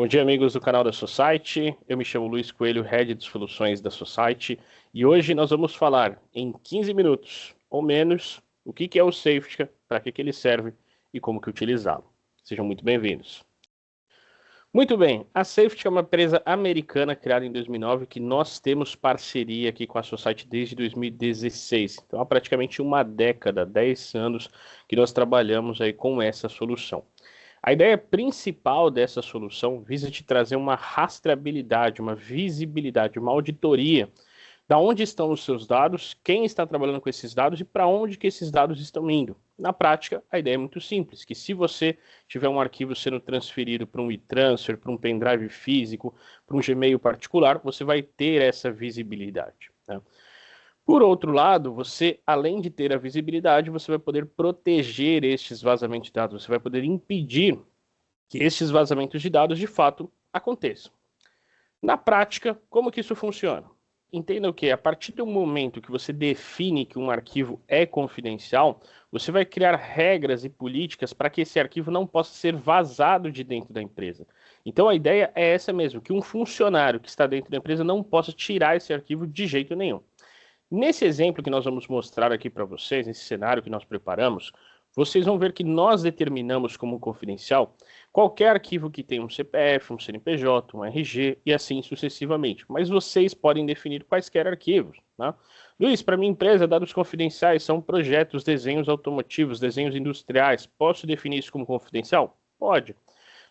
Bom dia, amigos do canal da Society. Eu me chamo Luiz Coelho, Head de Soluções da Society, e hoje nós vamos falar em 15 minutos ou menos o que é o Safetica, para que ele serve e como que utilizá-lo. Sejam muito bem-vindos. Muito bem, a Safetica é uma empresa americana criada em 2009 que nós temos parceria aqui com a Society desde 2016. Então, há praticamente uma década, 10 anos que nós trabalhamos aí com essa solução. A ideia principal dessa solução visa te trazer uma rastreabilidade, uma visibilidade, uma auditoria da onde estão os seus dados, quem está trabalhando com esses dados e para onde que esses dados estão indo. Na prática, a ideia é muito simples, que se você tiver um arquivo sendo transferido para um e-transfer, para um pendrive físico, para um Gmail particular, você vai ter essa visibilidade, né? Por outro lado, você, além de ter a visibilidade, você vai poder proteger estes vazamentos de dados, você vai poder impedir que estes vazamentos de dados de fato aconteçam. Na prática, como que isso funciona? Entenda que a partir do momento que você define que um arquivo é confidencial, você vai criar regras e políticas para que esse arquivo não possa ser vazado de dentro da empresa. Então a ideia é essa mesmo, que um funcionário que está dentro da empresa não possa tirar esse arquivo de jeito nenhum. Nesse exemplo que nós vamos mostrar aqui para vocês, nesse cenário que nós preparamos, vocês vão ver que nós determinamos como confidencial qualquer arquivo que tenha um CPF, um CNPJ, um RG e assim sucessivamente. Mas vocês podem definir quaisquer arquivos, né? Luiz, para minha empresa, dados confidenciais são projetos, desenhos automotivos, desenhos industriais. Posso definir isso como confidencial? Pode.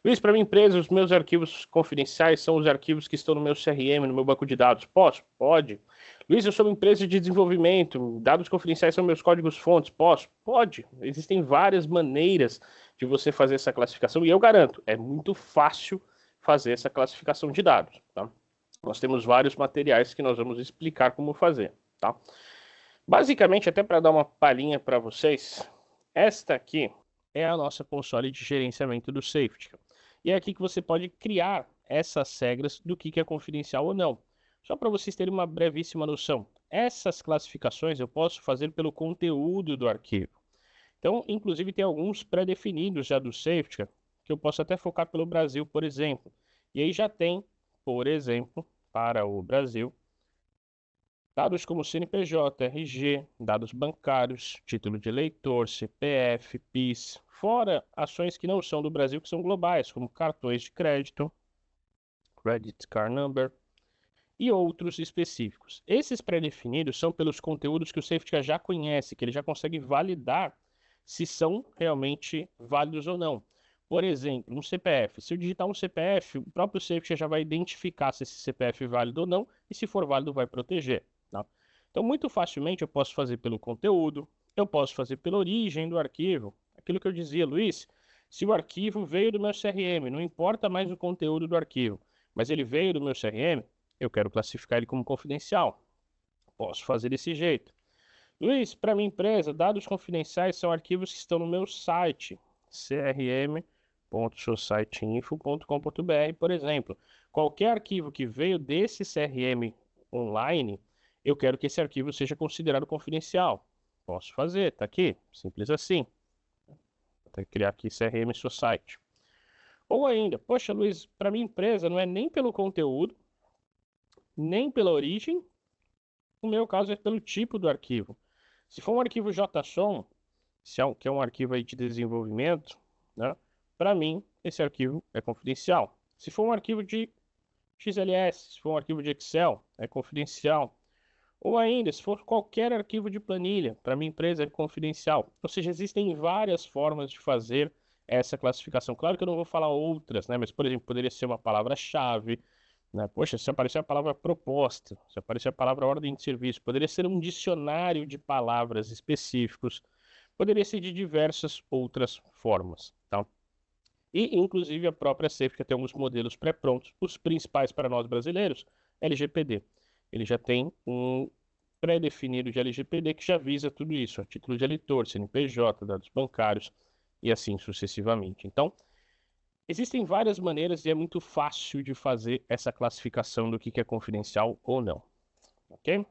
Luiz, para minha empresa, os meus arquivos confidenciais são os arquivos que estão no meu CRM, no meu banco de dados. Posso? Pode. Luiz, eu sou uma empresa de desenvolvimento, dados confidenciais são meus códigos-fontes. Posso? Pode. Existem várias maneiras de você fazer essa classificação e eu garanto, é muito fácil fazer essa classificação de dados, tá? Nós temos vários materiais que nós vamos explicar como fazer, tá? Basicamente, até para dar uma palhinha para vocês, esta aqui é a nossa console de gerenciamento do Safetica. E é aqui que você pode criar essas regras do que é confidencial ou não. Só para vocês terem uma brevíssima noção, essas classificações eu posso fazer pelo conteúdo do arquivo. Então, inclusive, tem alguns pré-definidos já do Safetica, que eu posso até focar pelo Brasil, por exemplo. E aí já tem, por exemplo, para o Brasil, dados como CNPJ, RG, dados bancários, título de eleitor, CPF, PIS, fora ações que não são do Brasil, que são globais, como cartões de crédito, Credit Card Number e outros específicos. Esses pré-definidos são pelos conteúdos que o Safetica já conhece, que ele já consegue validar se são realmente válidos ou não. Por exemplo, um CPF. Se eu digitar um CPF, o próprio Safetica já vai identificar se esse CPF é válido ou não, e se for válido, vai proteger, tá? Então, muito facilmente eu posso fazer pelo conteúdo, eu posso fazer pela origem do arquivo. Aquilo que eu dizia, Luiz, se o arquivo veio do meu CRM, não importa mais o conteúdo do arquivo, mas ele veio do meu CRM, eu quero classificar ele como confidencial. Posso fazer desse jeito. Luiz, para minha empresa, dados confidenciais são arquivos que estão no meu site, crm.societyinfo.com.br, por exemplo. Qualquer arquivo que veio desse CRM online, eu quero que esse arquivo seja considerado confidencial. Posso fazer, tá aqui, simples assim. Vou até criar aqui CRM Society. Ou ainda, poxa, Luiz, para minha empresa não é nem pelo conteúdo, nem pela origem, no meu caso é pelo tipo do arquivo. Se for um arquivo JSON, que é um arquivo aí de desenvolvimento, né, para mim esse arquivo é confidencial. Se for um arquivo de XLS, se for um arquivo de Excel, é confidencial. Ou ainda, se for qualquer arquivo de planilha, para minha empresa é confidencial. Ou seja, existem várias formas de fazer essa classificação. Claro que eu não vou falar outras, né? Mas, por exemplo, poderia ser uma palavra-chave, né? Poxa, se aparecer a palavra proposta, se aparecer a palavra ordem de serviço, poderia ser um dicionário de palavras específicos, poderia ser de diversas outras formas, tá? E, inclusive, a própria Safetica tem alguns modelos pré-prontos, os principais para nós brasileiros, LGPD. Ele já tem um pré-definido de LGPD que já visa tudo isso, a título de eleitor, CNPJ, dados bancários e assim sucessivamente. Então, existem várias maneiras e é muito fácil de fazer essa classificação do que é confidencial ou não, ok?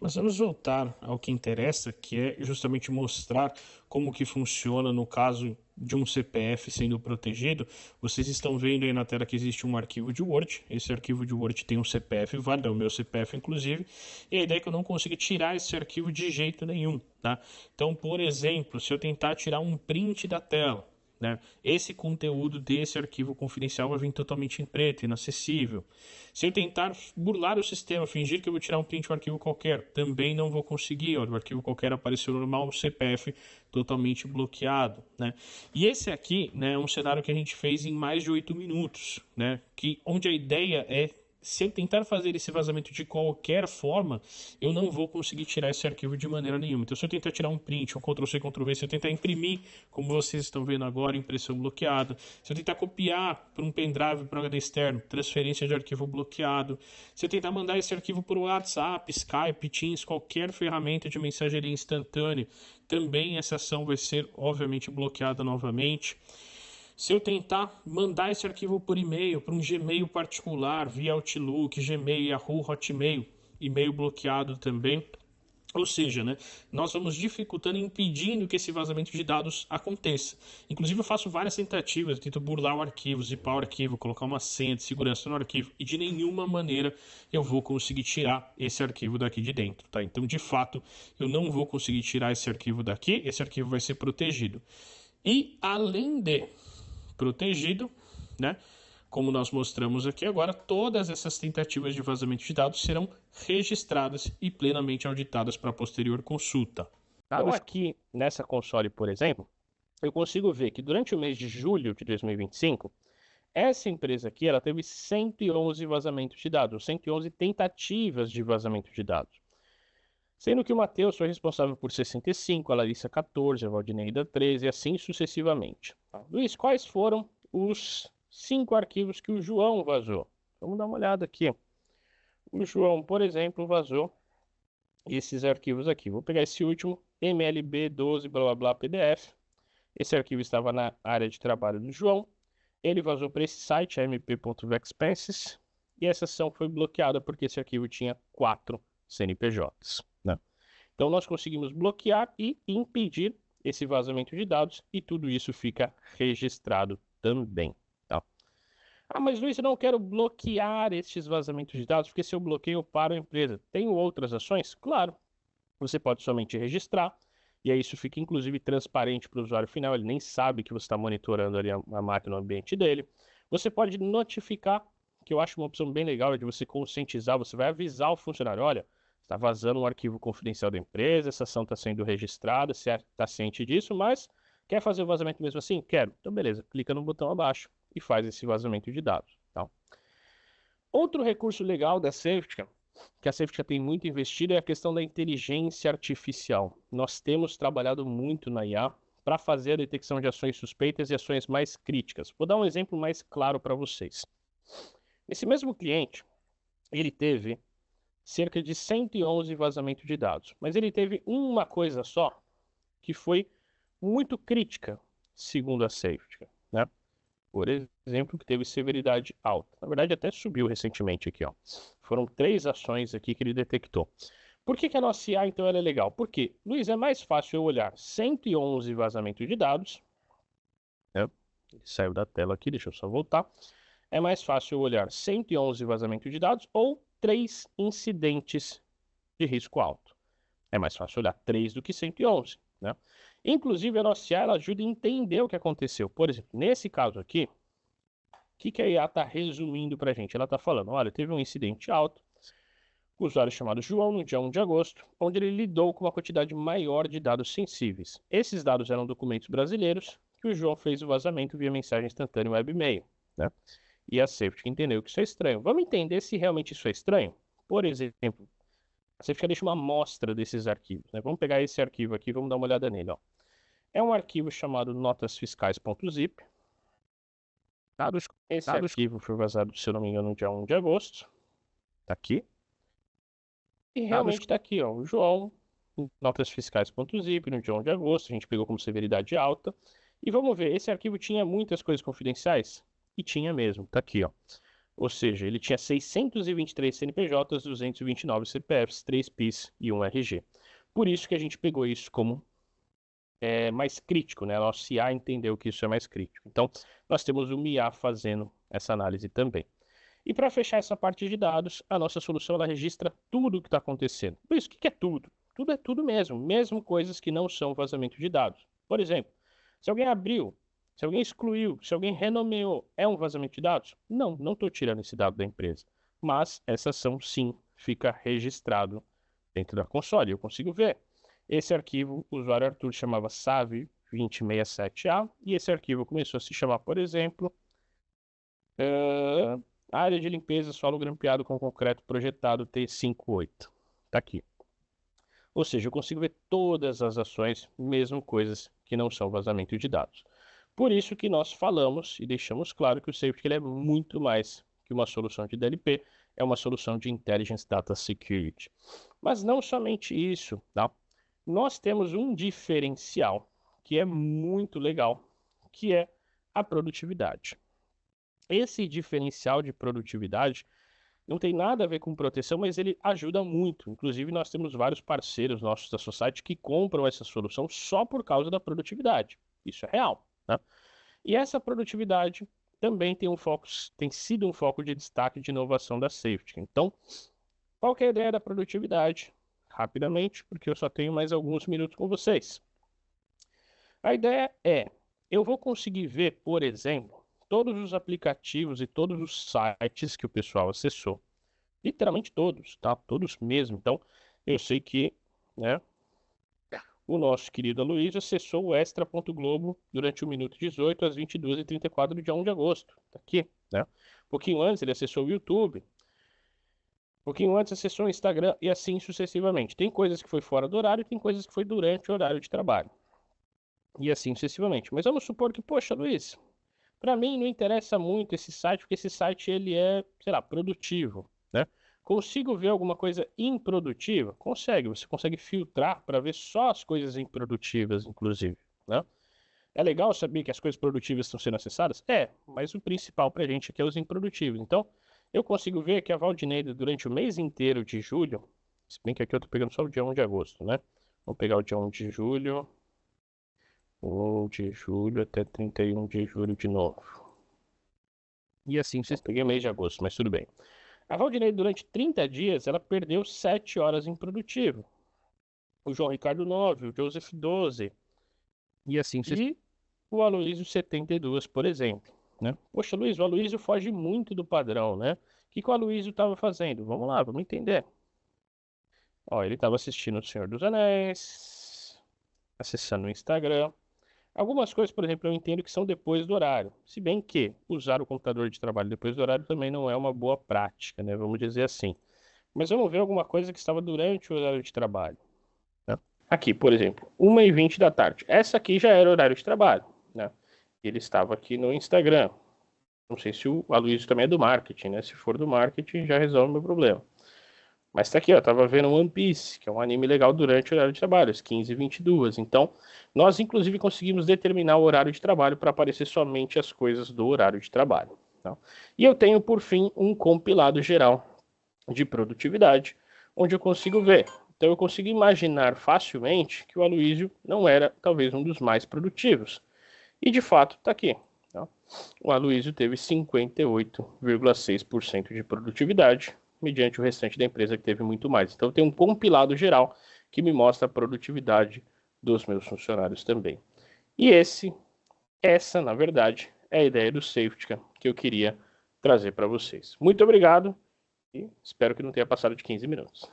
Mas vamos voltar ao que interessa, que é justamente mostrar como que funciona no caso de um CPF sendo protegido, vocês estão vendo aí na tela que existe um arquivo de Word. Esse arquivo de Word tem um CPF válido, é o meu CPF inclusive, e a ideia é que eu não consiga tirar esse arquivo de jeito nenhum, tá? Então, por exemplo, se eu tentar tirar um print da tela, né? Esse conteúdo desse arquivo confidencial vai vir totalmente em preto, inacessível. Se eu tentar burlar o sistema, fingir que eu vou tirar um print de um arquivo qualquer, também não vou conseguir. O arquivo qualquer apareceu normal, o CPF totalmente bloqueado, né? E esse aqui, né, é um cenário que a gente fez em mais de 8 minutos, né? Onde a ideia é, se eu tentar fazer esse vazamento de qualquer forma, eu não vou conseguir tirar esse arquivo de maneira nenhuma. Então, se eu tentar tirar um print, um Ctrl+C, Ctrl+V, se eu tentar imprimir, como vocês estão vendo agora, impressão bloqueada, se eu tentar copiar para um pendrive para um HD externo, transferência de arquivo bloqueado, se eu tentar mandar esse arquivo por WhatsApp, Skype, Teams, qualquer ferramenta de mensageria instantânea, também essa ação vai ser, obviamente, bloqueada novamente. Se eu tentar mandar esse arquivo por e-mail, para um Gmail particular, via Outlook, Gmail, Yahoo, Hotmail, e-mail bloqueado também. Ou seja, né, nós vamos dificultando e impedindo que esse vazamento de dados aconteça. Inclusive, eu faço várias tentativas, eu tento burlar o arquivo, zipar o arquivo, colocar uma senha de segurança no arquivo, e de nenhuma maneira eu vou conseguir tirar esse arquivo daqui de dentro. Tá? Então, de fato, eu não vou conseguir tirar esse arquivo daqui, esse arquivo vai ser protegido. E, além de protegido, né? Como nós mostramos aqui agora, todas essas tentativas de vazamento de dados serão registradas e plenamente auditadas para posterior consulta. Então, aqui nessa console, por exemplo, eu consigo ver que durante o mês de julho de 2025, essa empresa aqui ela teve 111 vazamentos de dados, 111 tentativas de vazamento de dados. Sendo que o Matheus foi responsável por 65, a Larissa 14, a Valdineida 13 e assim sucessivamente. Luiz, quais foram os 5 arquivos que o João vazou? Vamos dar uma olhada aqui. O João, por exemplo, vazou esses arquivos aqui. Vou pegar esse último, MLB12, blá blá blá, PDF. Esse arquivo estava na área de trabalho do João. Ele vazou para esse site, amp.vexpenses, e essa ação foi bloqueada porque esse arquivo tinha 4 CNPJs. Né? Então, nós conseguimos bloquear e impedir esse vazamento de dados e tudo isso fica registrado também. Tá? Ah, mas Luiz, eu não quero bloquear estes vazamentos de dados porque se eu bloqueio, eu paro a empresa. Tenho outras ações? Claro. Você pode somente registrar e aí isso fica inclusive transparente para o usuário final, ele nem sabe que você está monitorando ali a máquina no ambiente dele. Você pode notificar, que eu acho uma opção bem legal, é de você conscientizar, você vai avisar o funcionário, olha, está vazando um arquivo confidencial da empresa, essa ação está sendo registrada, você está ciente disso, mas quer fazer o vazamento mesmo assim? Quero. Então beleza, clica no botão abaixo e faz esse vazamento de dados. Tá? Outro recurso legal da Safetica, que a Safetica tem muito investido, é a questão da inteligência artificial. Nós temos trabalhado muito na IA para fazer a detecção de ações suspeitas e ações mais críticas. Vou dar um exemplo mais claro para vocês. Esse mesmo cliente, ele teve cerca de 111 vazamentos de dados, mas ele teve uma coisa só que foi muito crítica, segundo a Safetica, né? Por exemplo, que teve severidade alta. Na verdade, até subiu recentemente aqui, ó. Foram 3 ações aqui que ele detectou. Por que a nossa IA, então, ela é legal? Porque, Luiz, é mais fácil eu olhar 111 vazamentos de dados. Né? Ele saiu da tela aqui, deixa eu só voltar. É mais fácil eu olhar 111 vazamentos de dados ou 3 incidentes de risco alto. É mais fácil olhar 3 do que 111, né? Inclusive, a nossa IA ela ajuda a entender o que aconteceu. Por exemplo, nesse caso aqui, o que a IA está resumindo para a gente? Ela está falando, olha, teve um incidente alto, com o usuário chamado João, no dia 1 de agosto, onde ele lidou com uma quantidade maior de dados sensíveis. Esses dados eram documentos brasileiros que o João fez o vazamento via mensagem instantânea webmail, né? E a Safety entendeu que isso é estranho. Vamos entender se realmente isso é estranho? Por exemplo, a Safety deixa uma amostra desses arquivos, né? Vamos pegar esse arquivo aqui, vamos dar uma olhada nele, ó. É um arquivo chamado notasfiscais.zip. Esse arquivo foi vazado, se eu não me engano, no dia 1 de agosto. Tá aqui. E realmente está aqui, ó, o João, notasfiscais.zip, no dia 1 de agosto, a gente pegou como severidade alta. E vamos ver, esse arquivo tinha muitas coisas confidenciais? E tinha mesmo, tá aqui, ó. Ou seja, ele tinha 623 CNPJs, 229 CPFs, 3 PIS e 1 RG. Por isso que a gente pegou isso como mais crítico, né? Nosso IA entendeu que isso é mais crítico. Então, nós temos o IA fazendo essa análise também. E para fechar essa parte de dados, a nossa solução ela registra tudo o que está acontecendo. Por isso, o que é tudo? Tudo é tudo mesmo coisas que não são vazamento de dados. Por exemplo, se alguém abriu, se alguém excluiu, se alguém renomeou, é um vazamento de dados? Não, não estou tirando esse dado da empresa. Mas essa ação sim fica registrado dentro da console. Eu consigo ver. Esse arquivo, o usuário Arthur chamava SAV2067A e esse arquivo começou a se chamar, por exemplo, área de limpeza solo grampeado com concreto projetado T58. Está aqui. Ou seja, eu consigo ver todas as ações, mesmo coisas que não são vazamento de dados. Por isso que nós falamos e deixamos claro que o Safety ele é muito mais que uma solução de DLP, é uma solução de Intelligence Data Security. Mas não somente isso, tá? Nós temos um diferencial que é muito legal, que é a produtividade. Esse diferencial de produtividade não tem nada a ver com proteção, mas ele ajuda muito. Inclusive, nós temos vários parceiros nossos da Society que compram essa solução só por causa da produtividade. Isso é real, né? E essa produtividade também tem sido um foco de destaque de inovação da Safety. Então, qual que é a ideia da produtividade? Rapidamente, porque eu só tenho mais alguns minutos com vocês. A ideia é, eu vou conseguir ver, por exemplo, todos os aplicativos e todos os sites que o pessoal acessou. Literalmente todos, tá? Todos mesmo. Então, eu sei que, né, o nosso querido Aloysio acessou o extra.globo durante o minuto 18 às 22h34 do dia 1 de agosto. Tá aqui, né? Um pouquinho antes ele acessou o YouTube. Um pouquinho antes acessou o Instagram e assim sucessivamente. Tem coisas que foi fora do horário, tem coisas que foi durante o horário de trabalho. E assim sucessivamente. Mas vamos supor que, poxa, Luiz, para mim não interessa muito esse site, porque esse site ele é, sei lá, produtivo, né? Consigo ver alguma coisa improdutiva? Consegue, você consegue filtrar para ver só as coisas improdutivas, inclusive, né? É legal saber que as coisas produtivas estão sendo acessadas? É, mas o principal para a gente aqui é os improdutivos. Então, eu consigo ver que a Valdineida, durante o mês inteiro de julho, se bem que aqui eu estou pegando só o dia 1 de agosto, né? Vamos pegar o dia 1 de julho, 1 de julho até 31 de julho de novo. E assim, vocês peguei o mês de agosto, mas tudo bem. A Valdineide, durante 30 dias, ela perdeu 7 horas em produtivo. O João Ricardo 9, o Joseph 12. E assim, e o Aloysio 72, por exemplo. Né? Poxa, Luiz, o Aloysio foge muito do padrão, né? O que o Aloysio estava fazendo? Vamos lá, vamos entender. Ó, ele estava assistindo O Senhor dos Anéis, acessando o Instagram. Algumas coisas, por exemplo, eu entendo que são depois do horário. Se bem que usar o computador de trabalho depois do horário também não é uma boa prática, né? Vamos dizer assim. Mas vamos ver alguma coisa que estava durante o horário de trabalho. Né? Aqui, por exemplo, 1h20 da tarde. Essa aqui já era horário de trabalho. Né? Ele estava aqui no Instagram. Não sei se o Aloysio também é do marketing, né? Se for do marketing, já resolve o meu problema. Mas tá aqui, ó, tava vendo One Piece, que é um anime legal durante o horário de trabalho, às 15h22. Então, nós inclusive conseguimos determinar o horário de trabalho para aparecer somente as coisas do horário de trabalho. Tá? E eu tenho, por fim, um compilado geral de produtividade, onde eu consigo ver. Então, eu consigo imaginar facilmente que o Aloysio não era, talvez, um dos mais produtivos. E, de fato, tá aqui. Tá? O Aloysio teve 58,6% de produtividade, mediante o restante da empresa que teve muito mais. Então, tem um compilado geral que me mostra a produtividade dos meus funcionários também. E essa, na verdade, é a ideia do Safetica que eu queria trazer para vocês. Muito obrigado e espero que não tenha passado de 15 minutos.